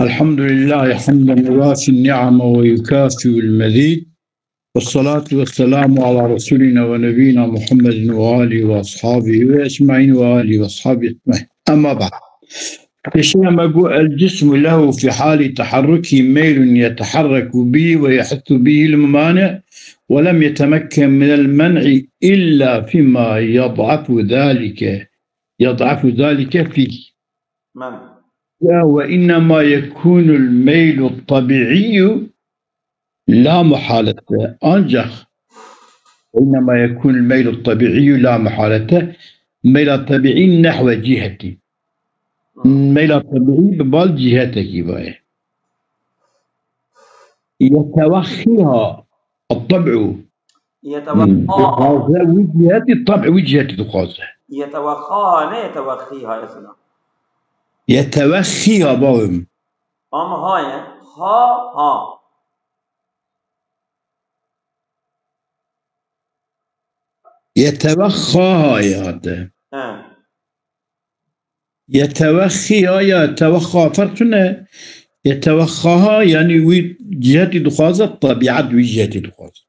الحمد لله حمدا يوافي النعم ويكافئ المزيد، والصلاة والسلام على رسولنا ونبينا محمد وآله وأصحابه وأجمعين وآله وأصحابه أجمعين. أما بعد، الجسم له في حال تحركه ميل يتحرك به ويحث به الممانع، ولم يتمكن من المنع إلا فيما يضعف ذلك فيه. وإنما يكون الميل الطبيعي لا محالة أنجح. وإنما يكون الميل الطبيعي لا محالة ميل الطبيعي نحو جهتي، ميل الطبيعي ببال جهتك باي يتوخيها الطبع وجهتي الطبع وجهتي تقاصه يتوخاها لا يتوخيها يا سلام. يتوخيها باوم أما هاي ها يتوخاها يا هذا يتوخيها يتوخى فرقنا. يتوخاها يعني جهتي دخازة طبيعة وجهتي دخازة.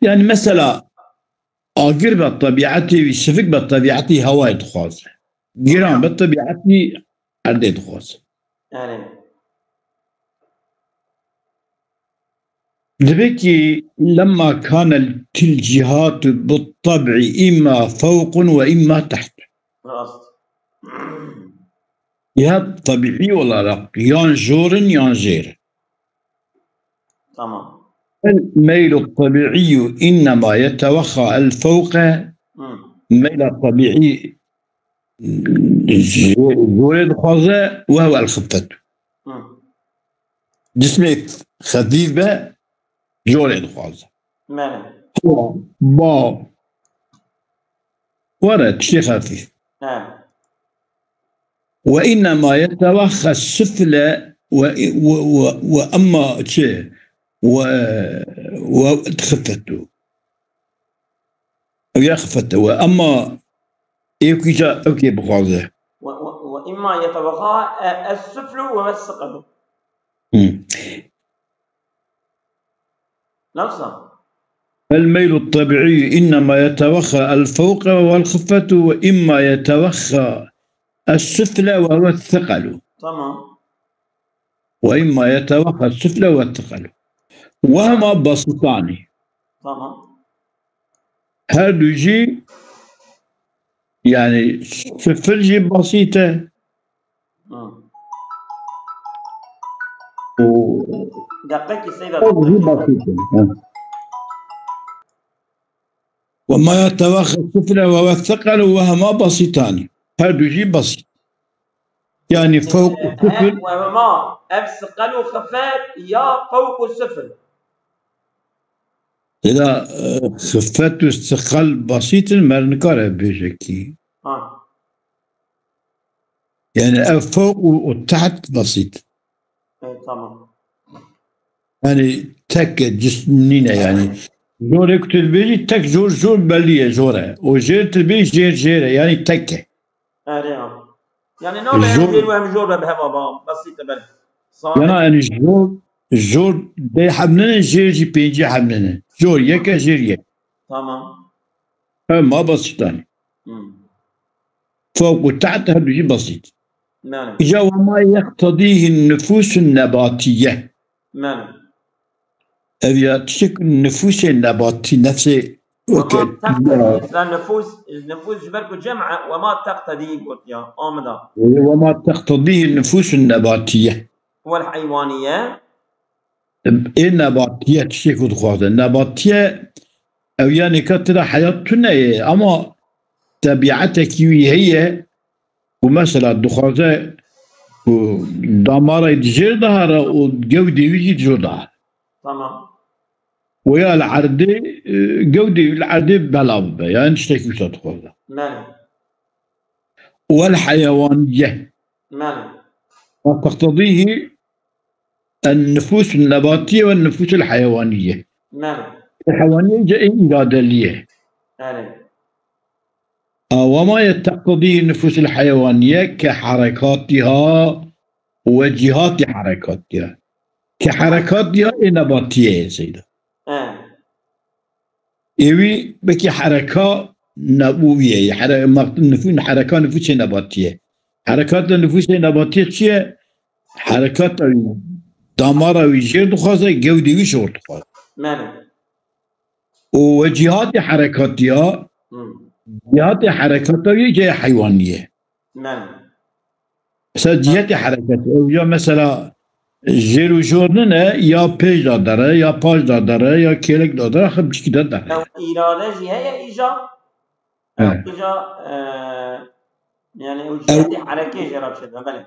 يعني مثلا أجر بطبيعتي وشفك بطبيعتي هواي دخازة، جيران بطبيعتي أرضي دخازة. لذلك لما كان الجهات بالطبع إما فوق وإما تحت، جهات طبيعي ولا لا، يان جور يان جير. تمام. الميل الطبيعي إنما يتوخى الفوق، الميل الطبيعي جور خاصة وهو الخفة. جسمك خفيفة جور خاصة. با ورد شيء خفيف. وإنما يتوخى السفلى وأما شيء وتخفته أو يخفته وأما يكيجا أوكي بغاضه وإما يتوخى السفل والثقل نفسه. الميل الطبيعي إنما يتوخى الفوق والخفة، وإما يتوخى السفلى وهو الثقل. تمام. وإما يتوخى السفلى والثقل وهما بسيطان. تمام. هذا جي يعني سفل جي بسيطة دقيقة سيدة بسيطة. وما يتوخى السفلى وهو الثقل وهما بسيطان. هذا جي بسيط يعني فوق السفل وما الثقل خفات يا فوق السفل. إذا خفت الثقل بسيط ما نكره بشكل يعني فوق وتحت بسيط. تمام. يعني تك جسمنا يعني جورك تلبيجي تك جور بلية جورة وجير تلبيجي جيرة يعني تكة. يعني نوع جير وهم جور بهوا بسيطة بل. يعني جور بي حملنا جير جي بيجي حملنا جور يكا جير يك. تمام. ما بسيطان. فوق وتحت هذا شيء بسيط. نعم. إجا وما يقتضيه النفوس النباتية. نعم. أبي تشك النفوس النباتية نفسه النفوس جبركو جمع وما تقتضيه يا آمدا. وما تقتضيه النفوس النباتية والحيوانية. النباتية تشك الخواصة النباتية أو يعني كتر حياتنا أما طبيعتك هي ومثلا الدخازة ودمارة يتجير ظهر وجودي يجي تجير ظهر. تمام. ويا العردة جودي العردة بلعب يعني تشتكي وش تدخل. نعم. والحيوانية. نعم. وتقتضيه النفوس النباتية والنفوس الحيوانية. نعم. الحيوانية جاء إرادة ليه. نعم. وما تقتضيه النفوس الحيوانية كحركاتها وجهات حركات يا كحركات يا نباتية سيدة إيوي بكي حركة نبوية نفون حركة نفوس نباتية حركات النفوس النباتية شيء حركات دمار ويجير دخوازة جودي ويشور دخوازة وجهات حركاتها جهات حركاتها جهة حيوانية مثلا جهات حركاتها مثلا جيرو جورننا يا بيج داره يا باج داره يا كيلك داره خب بشكي داره لو إرادة جهة إيجا أو إيجا يعني جهات حركة جرب شدها بله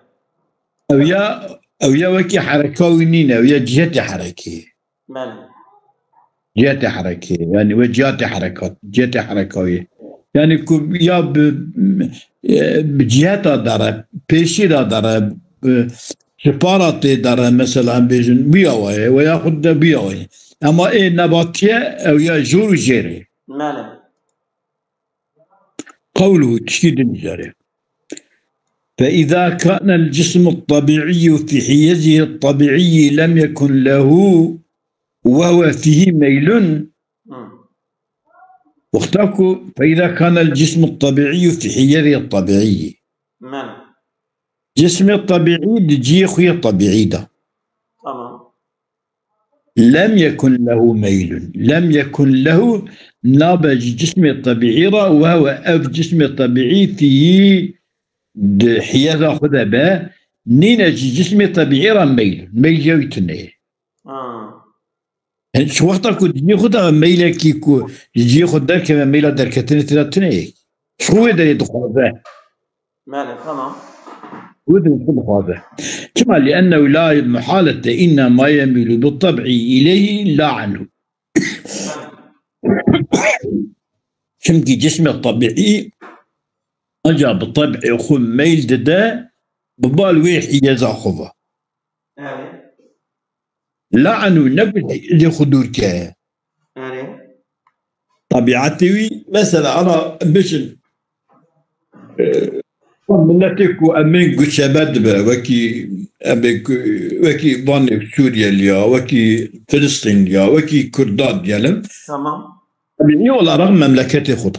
أو يا وكي حركة ونين أو يا جهات حركة بله جهات حركة يعني وجهات حركات جهات حركوية يعني يا بجهات داره بيشي داره سپارات داره مثلا بيجن بياوي وياخد بياوي اما ايه نباتية او يا جور جيري ماله قوله تشكيد الجاري فإذا كان الجسم الطبيعي في حيزه الطبيعي لم يكن له وهو فيه ميل واختاكوا فإذا كان الجسم الطبيعي في حيزه الطبيعي جسم الطبيعي دجي خويا الطبيعي ده تمام لم يكن له ميل لم يكن له نابج جسم الطبيعي وهو أف جسم الطبيعي فيه حياذا خذا به نينج جسم الطبيعي ميل جاوي تنيه شو وقتها كنت تجي خذها ميل كيكو تجي خذ دار كما ميل دار كتنة تنيه شو يدري يدخل ذا ماله تمام هذا كما لأنه لا محالة إنما يميل بالطبع إليه لا عنه شمكي جسم الطبيعي أجا بالطبع يخون ميل ددا ببال ويحي يزاخذه لا عنه نبل اللي خدور كاه طبيعتي مثلا أنا بشن منتك وأمين شباب وكي بانك سوريا ليا وكي فلسطين ليا وكي كرداد ديالهم تمام طبيعي ولا رغم مملكتي خد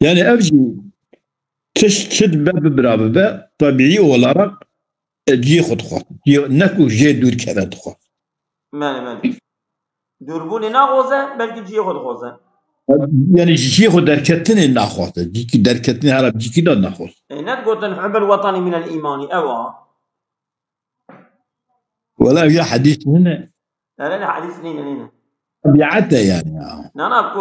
يعني أبجي تشد باب برابة طبيعي ولا رغم جي خد نكو جي دور كذا تخوت ماله دوربوني ناغوزه بلكي جي خد خوزه يعني جي خد دركتني ناخوت جيكي دركتني عرب جيكي دا ناخوت نتقول الحب الوطني من الإيمان أوا ولا يا حديث هنا لا حديث لينا طبيعته يعني أنا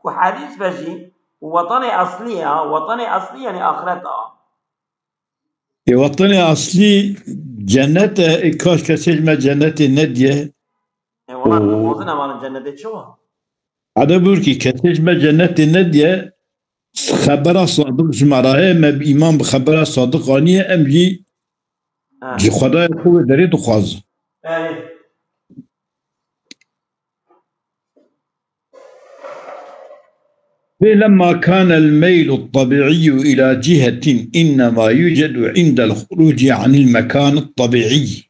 كو حديث بجي وطني أصلي يعني آخرتها وطني أصلي جنة كاش كسجمة جنة الندية والله موزنة مال الجنة شو هذا بوركي كسجمة جنة الندية خبر صادق جمراه ما بإمام بخبر صادق غنية أمجي جي خدا يقوى دريد خواز لما كان الميل الطبيعي إلى جهة إنما يوجد عند الخروج عن المكان الطبيعي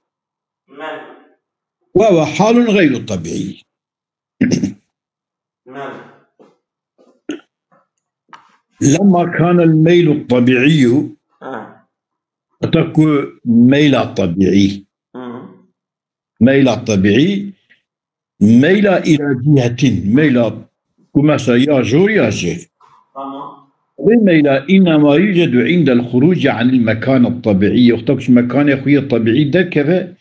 وهو حال غير طبيعي لما كان الميل الطبيعي تكون ميل طبيعي ميل طبيعي ميل إلى جهة ميل كما يا جور يا جير ميل إنما يوجد عند الخروج عن المكان الطبيعي يختبش مكان يخوي الطبيعي ده كذا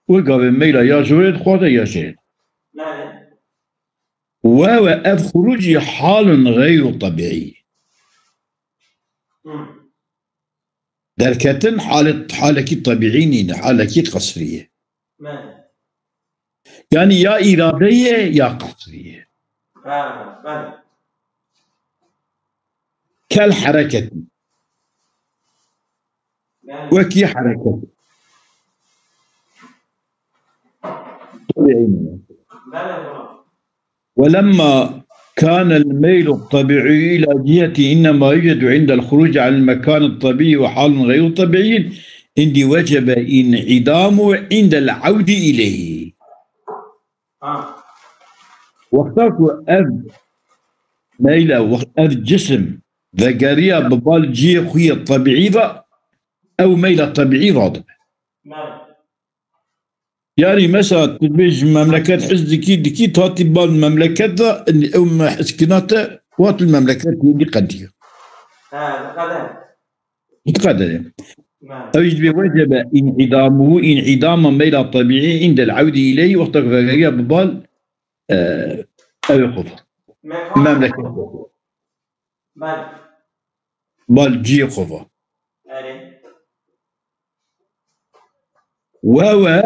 وقال ميل يا جور خواته يا جير وهو الخروج حال غير طبيعي دركة حالك طبيعيين حالك قصرية يعني يا إرادية يا قصرية كالحركة وكي حركة طبيعية ولما كان الميل الطبيعي إلى جهة إنما يوجد عند الخروج عن المكان الطبيعي وحال غير طبيعي، عندي وجب انعدامه عند العودة إليه. وقتك أب ميلة وأب جسم ذكريا ببال جي خوية طبيعية أو ميلة طبيعية واضح. يعني مثلا تبيج مملكات حزدكي دكي تعطي بال المملكات أو ما حسكناته وات المملكات اللي قدية. قدر. أو يجب وجب انعدام ميلة طبيعي عند العودة إليه وقتك ذكريا ببال أو يخف. مملكة. بال جي خفا. وهو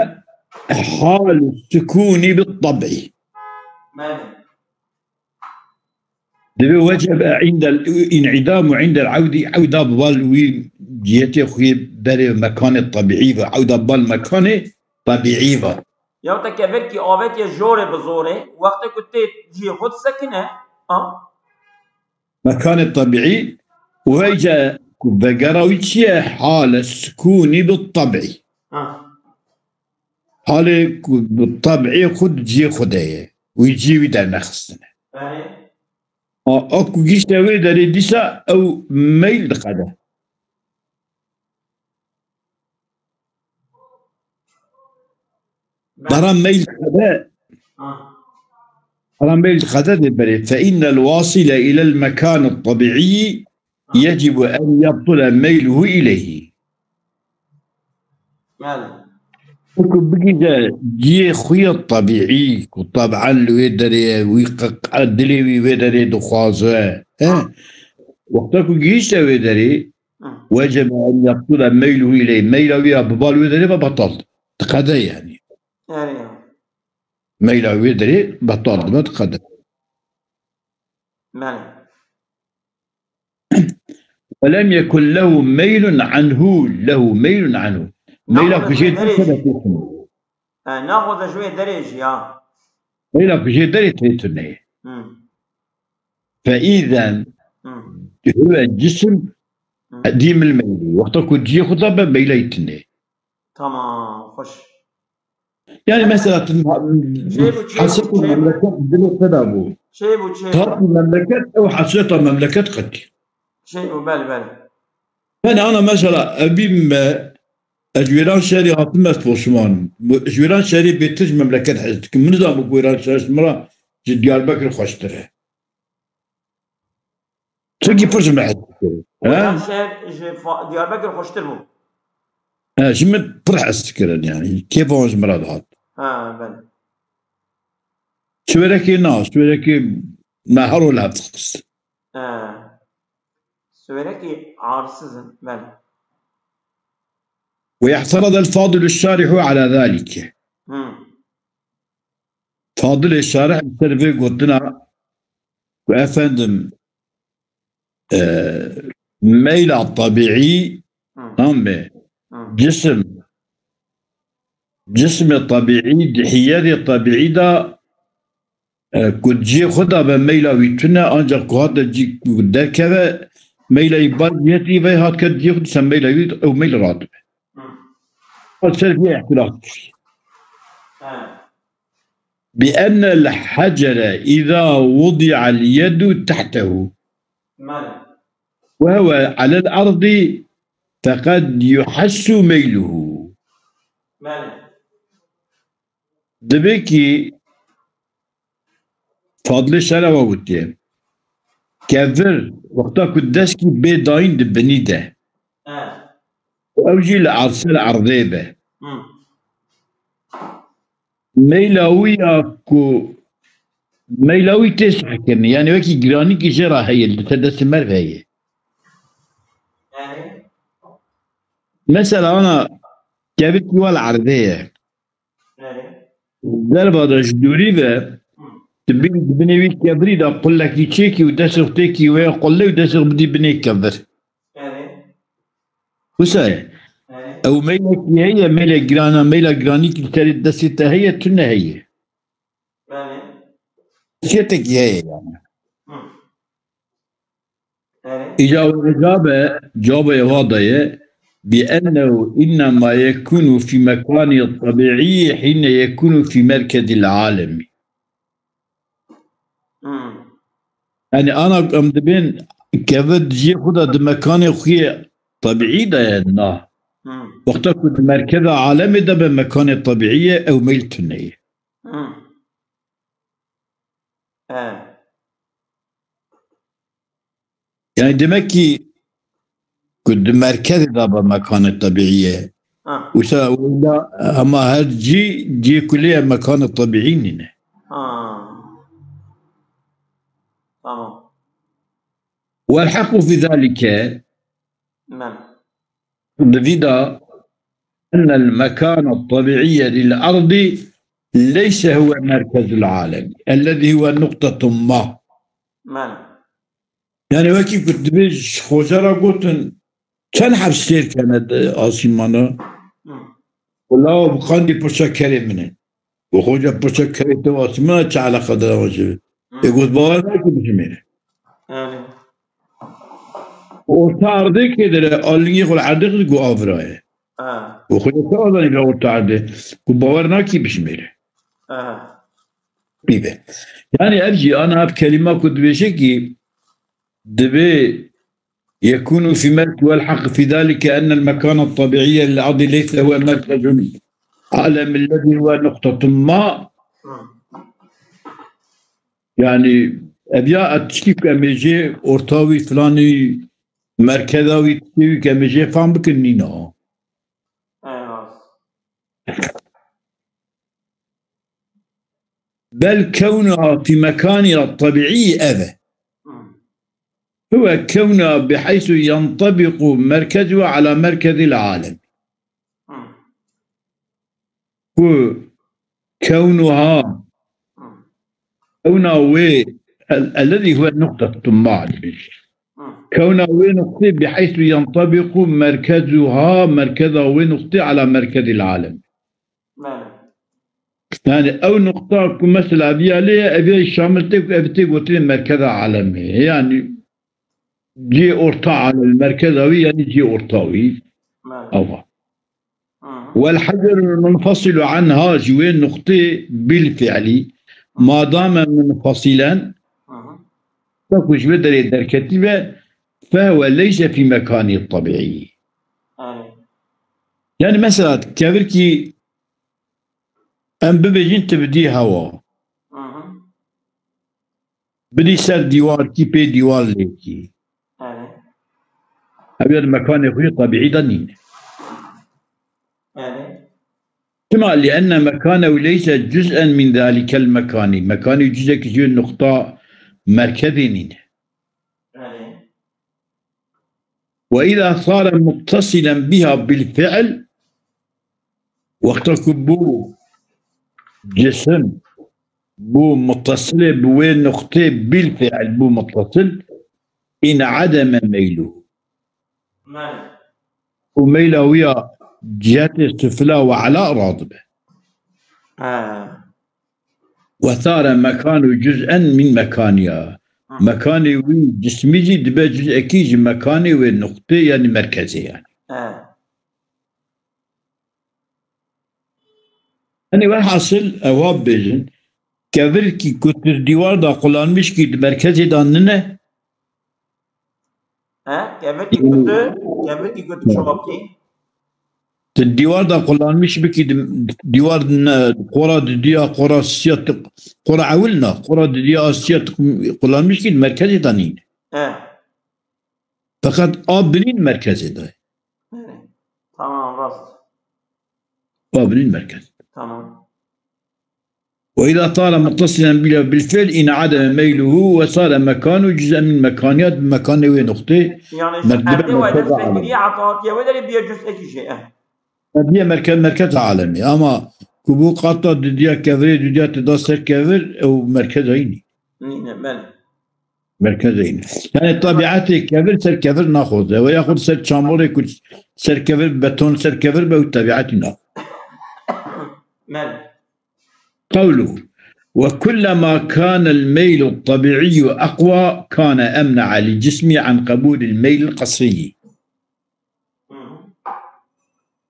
حال السكون بالطبع. دبي وجب عند الانعدام وعند العودة عودة بال جهتي خوي بري مكان الطبيعي وعودة بال مكان طبيعي. یا تا که کی آوت یه جوره بزوره وقتی که جی خود سکنه مكان الطبيعي ويجا بقراويتشي حال السكون بالطبعي. حال بالطبعي خد جي خدايا ويجي ويدا نخصنا. اكو جيش تاوي داري ديسا او ميل دقاده. درام ميل دقاده. رميل الخدد فإن الواصل إلى المكان الطبيعي يجب أن يبطل ميله إليه. بقي جي خويا الطبيعي وطبعا الويدري ويقدلي ويدري دخوازه وقتك جيش ويدري وجب أن يبطل ميله إليه. ميله يا ببال ويدري فبطل تقدر يعني ميلا ويدري بطل ما تقدم. ولم يكن له ميل عنه ميلا في شيء ناخذ شوية دريج يا ميلا في شيء دريج تريتني. فإذا هو الجسم ديم الميل وقت كنت جي خطبة ميلا يتني. تمام خوش. يعني مثلا حسيت المملكات بدون تدابو صارت المملكات او حسيت المملكات قد شيء بالي انا مثلا ابي اجويران شاري هاتمت فوسمان اجويران شاري بيتج مملكات حزتك من نظام اجويران شاري مرة ديار بكر خوشتره تجي فرش معد ديار بكر خوشتره شمت فرح استكرن يعني كيف هو مراد هات بله سويركي ناس سويركي نهر ولا تخص سويركي عارسزن بله. ويعترض الفاضل الشارح على ذلك. فاضل الشارح التربية قلتنا وأفندم ميل الطبيعي جسم الطبيعي دحياتي الطبيعي دا كنت جي خدا بميلا ويتنا أنجا قهادا جي دا كذا ميلا يبال يتي في هات كد جي خد سميلا يد أو ميلا راتب فالسر فيه احتلاف بأن الحجر إذا وضع اليد تحته وهو على الأرض فقد يحس ميله. دبيكي فاضل الشارع وقتين كافر وقتا كدسكي بيداين دبني ده وأوجي العرصة العرضيبة ميلاوي تسحكن يعني وكي جراني كي جرا هي اللي تدس المرفة هي مثلا أنا جابت ولا عرضية ضربة رجدوري ذا تبني ويك كبري دا قل لك يتشيكي ودسر تيكي ويقول لي ودسر بدي بني كبر وساي او ميلك هي ميلك جراني كي تريد دسيتها هي تنا هي شيتك هي يعني إجابة واضحة بأنه إنما يكون في مكانه الطبيعي حين يكون في مركز العالم. يعني أنا قمت بين كفد جي خدا مكانه خوية طبيعي ده يعني وقتها كنت مركز عالمي ده بمكان الطبيعية أو ميلتونية. يعني دمكي كنت مركز ده بمكان الطبيعية ولا أما هاد جي كلية مكان الطبيعي نينه. تمام. والحق في ذلك بذا أن المكان الطبيعي للأرض ليس هو مركز العالم الذي هو نقطة ما. يعني وكي كنت بيج خوزارا قلت كان حبسير كانت عاصمانا ولا بقاندي برشا كريمنا وخوجا برشا كريمنا وعاصمانا تعالى قدر وجهه يقول بوانا كي بجميله وتعرضي كده اللي يقول عندك يقول أفراي وخوجا تعرضني بقول تعرضي وبورنا كي بجميله بيبه. يعني أرجي أنا بكلمة كنت بشكي دبي يكون في مركز والحق في ذلك أن المكان الطبيعي للأرض ليس هو مركز العالم الذي هو نقطة ما. يعني أبياء تشكيك كميجي أورتاوي فلاني مركزاوي تشكيك كميجي فهم بكنينا بل كونها في مكانها الطبيعي أذى هو كونها بحيث ينطبق مركزها على مركز العالم وكونها الذي هو النقطة الطماع كونها نقطة بحيث ينطبق مركزها ونقطة على مركز العالم. يعني أو نقطة مثل أبي عليها أبي شاملتك أبتي قلت مركز عالمي يعني جي أورطا على المركزوي يعني جي أورطاوي أو والحجر المنفصل عنها جوين نقطة بالفعل ما دام منفصلا فكو جوي در كتبة فهو ليس في مكانه الطبيعي. يعني مثلا كبركي أم ببجين تبدي هوا بدي سر ديوار كي بي ديوار ليكي أبي المكان يخوي طبيعي دنين كما لأن مكانه ليس جزءا من ذلك المكان مكان جزء كجو النقطة مركزين وإذا صار متصلا بها بالفعل وقت بو جسم بو متصل بوين نقطة بالفعل بو متصل إن عدم ميله وميله ويا جهة السفلى وعلى راضبه وصار مكانه جزءا من مكانها مكاني وين جسمي دبا جزء أكيد مكاني وين نقطة يعني مركزي يعني يعني والحاصل أواب بيجن كذلك كنت الديوار دا قلان مش كي مركزي داننا كذلك كنت شو بكي الديوار دا قلان مش بكي ديوار قرى ديا قرى سيات قرى عولنا قرى ديا سيات قلان مش كي مركزي دانين فقط بنين مركزي دا تمام راست بنين مركز تمام. وإذا طال متصلا بالفعل إن عدم ميله وصار مكانه جزء من مكانيات مكانه ونقطة يعني عندي وإذا فكرية عطاتية وإذا بيا جزء شيء بيا مركز عالمي أما كبو قطع ديا كفر ديا تدسر كفر أو مركز عيني مركز عيني يعني طبيعته كفر سر كفر ناخذه ويأخذ سر شامور يكون سر كفر بتون سر كفر بو طبيعتنا قوله وكلما كان الميل الطبيعي أقوى كان أمنع للجسم عن قبول الميل القصري.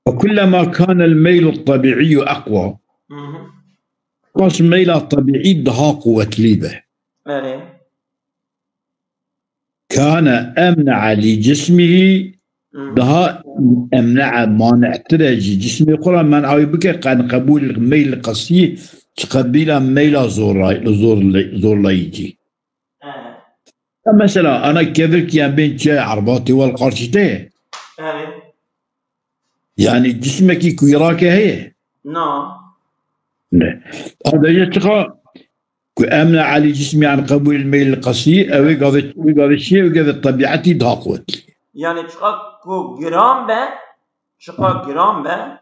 وكلما كان الميل الطبيعي أقوى قاس الميل الطبيعي دها قوة ليبه كان أمنع لجسمه دها أمنع مانع ترجي جسمي قرى منع بك عن قبول الميل القصري تقبل ميل زور لا يجي. مثلا أنا كذلك يعني بين شاي عرباتي والقرشتين يعني جسمك يراك هي نعم هذا يتقى أمنع على جسمي عن قبول الميل القصير أو يقاضي الشيء ويقاضي طبيعتي داقوت يعني تقى كو جرام به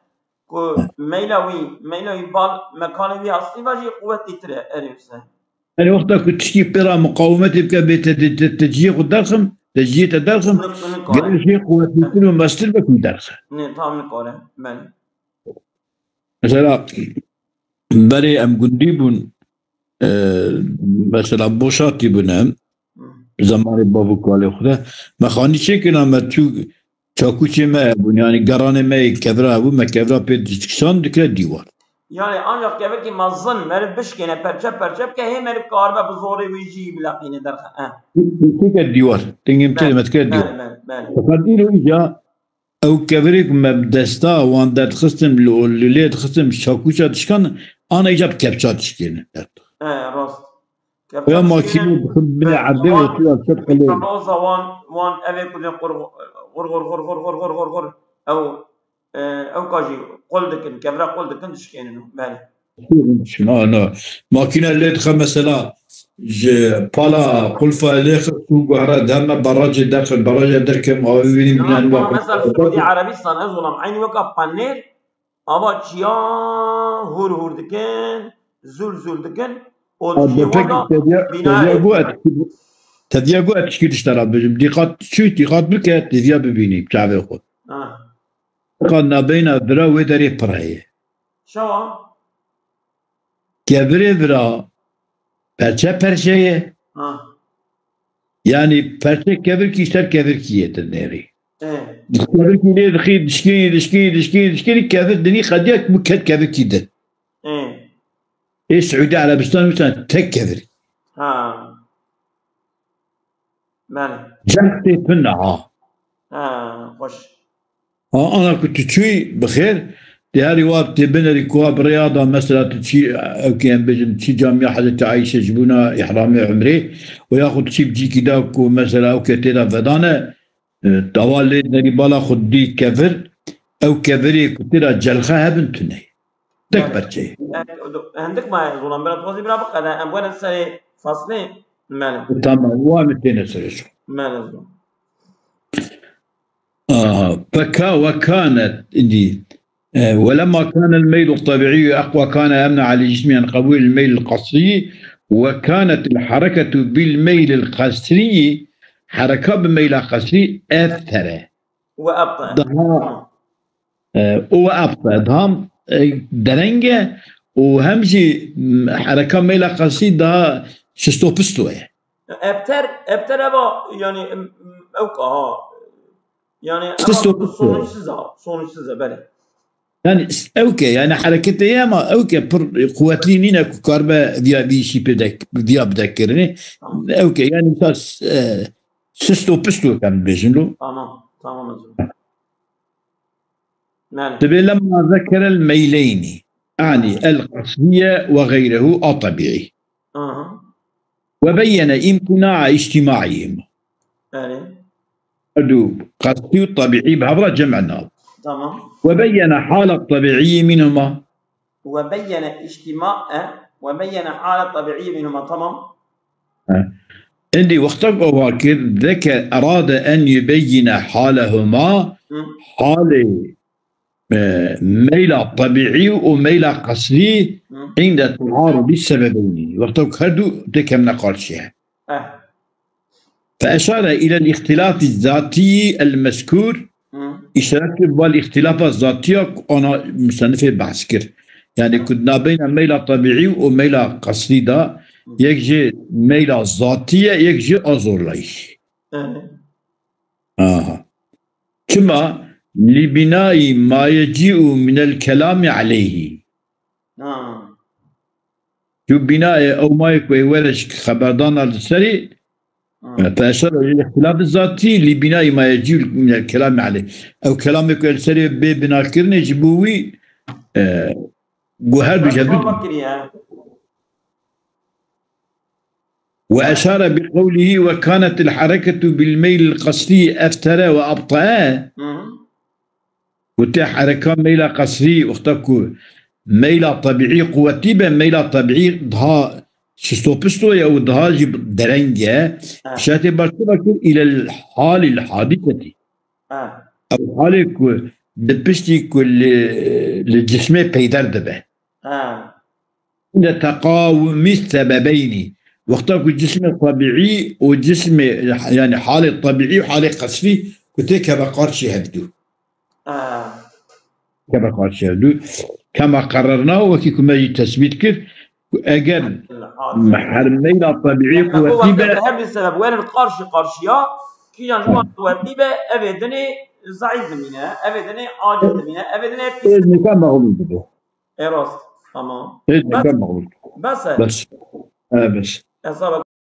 كو ميلوي بال مكانوي أصلي باجي قوتي ترى أريوسه يعني وقتك تشكي برا مقاومتي بك بتجيء الدرخم تجيء الدرخم قال شيء قوتي ترى ومستر بك الدرخم نعم نقوله من مثلا بري أم قنديبون مثلا بوشاتي بنام زمان بابو قال خدا ما خاني شيء كنا ما تو چاکوچه ما يعني قرانه ما كبرا ابو ما كبرا بيدكسان دكلا ديوار يعني ancak gelir ki mazın merib bişkene perçep ke he merib karbe bu zoru vici bilaqine der ha تلك الديوار تنجم كلمة كده الديوار فقد يلو إجا أو كبريك مبدستا وان دات خستم لوليد خستم شاكوشا تشكان أنا إجا بكبشات تشكين راست يا ما كيلو بخبني عدي وطلع شبك ليه روزا وان أبي كلين غر أو كاجي قلدكن كبرا قلدكن تشكينه بالي شنو أنا ماكينة اللي تخ مثلا بالا قلفة اللي خسوق على دم براج داخل براج دركم أو يبين من الوقت مثلا سعودي عربستان أزولم عين وقع بانير أما تشيا هور دكن زول دكن تديا قوة تشكيل اشترى بجم دقات بك تديا ببيني بتعبي خود قلنا بين برا ودري براي شو كبري برا perçe perçeye yani perçe kevir ki işler kevir ki yeter neri kevir ki ne dişkini kevir dini khadiyat muket kevir ki de Suudi Arabistan مثلا tek kevir جنتي فنها خوش انا كنت شوي بخير دهاري واب تبنى ركواب رياضة مثلا تشي او كان بجن تشي جامعة حضرت عايشة جبونا إحرامي عمري وياخد تشي بجي كداكو مثلا او كتيرا فدانا طوالي نري بالا خد دي كفر او كفري كتيرا جلخة هبنتني تكبر شيء عندك ما يظلم بلا توزي بلا بقى انا ابغى نسالي فاصلين مال تمام وامتين سريش مال وكانت دي ولما كان الميل الطبيعي أقوى كان يمنع على الجسم عن قبول الميل القصري وكانت الحركة بالميل القصري حركة بالميل القصري أثر وأبطأ دهم درنجة وهمشي حركة ميل القصري ده شستو بستو أبتر يعني أوكا يعني sonuçsuz بله يعني اوكي يعني حركتي ياما اوكي قوتلي نينا كاربا دي شي بدك ذكرني اوكي يعني بس سستو بستو كان بيجنلو تمام تبي لما ذكر الميلين يعني القصرية وغيره الطبيعي وبين امتناع اجتماعهما قصري الطبيعي بهذا جمعنا تمام وبين حالة طبيعية منهما وبين حالة طبيعية منهما تمام عندي وقتك أواكر ذكر أراد أن يبين حالهما حال ميل طبيعي وميل قصري عند تعارض السببين وقتك هدو تكم نقال شيء فأشار إلى الاختلاف الذاتي المذكور إشارة بالاختلاف الذاتي أنا مصنف بحث كر يعني كنا بين ميل طبيعي وميل قصدي دا يكجي ميل ذاتية يكجي أزورلايش كما لبناء ما يجيء من الكلام عليه شو بناء أو ما يكوي ورش خبردان على السري فأشار إلى الاختلاف الذاتي لبناء ما يجيء من الكلام عليه أو كلام يكوي السري ببناء كرني جبوي جوهر بجدد وأشار بقوله وكانت الحركة بالميل القصري أفترى وأبطأ وتح حركة ميل قصري واختكو ميل طبيعي قوتي ميل طبيعي ضها شستوبستو أو ضها جب درنجة شاتي برتبك إلى الحال الحادثة أو حالك دبستي كل الجسم بيدر دبه لتقاوم السببين واختاروا الجسم الطبيعي والجسم يعني حالة طبيعي وحالة قصري كنت كبقارشي هبدو كبقارشي هبدو كما قررناه وكي كما يجي تثبيت كيف أجل محرمين الطبيعي قوتيبة هب السبب وين قرشيا كي ينجمع قوتيبة أبدني ضعيف منها أبدني عاجز منها أبدني إذن كان مغلوب راست تمام إذن كان مغلوب بس بس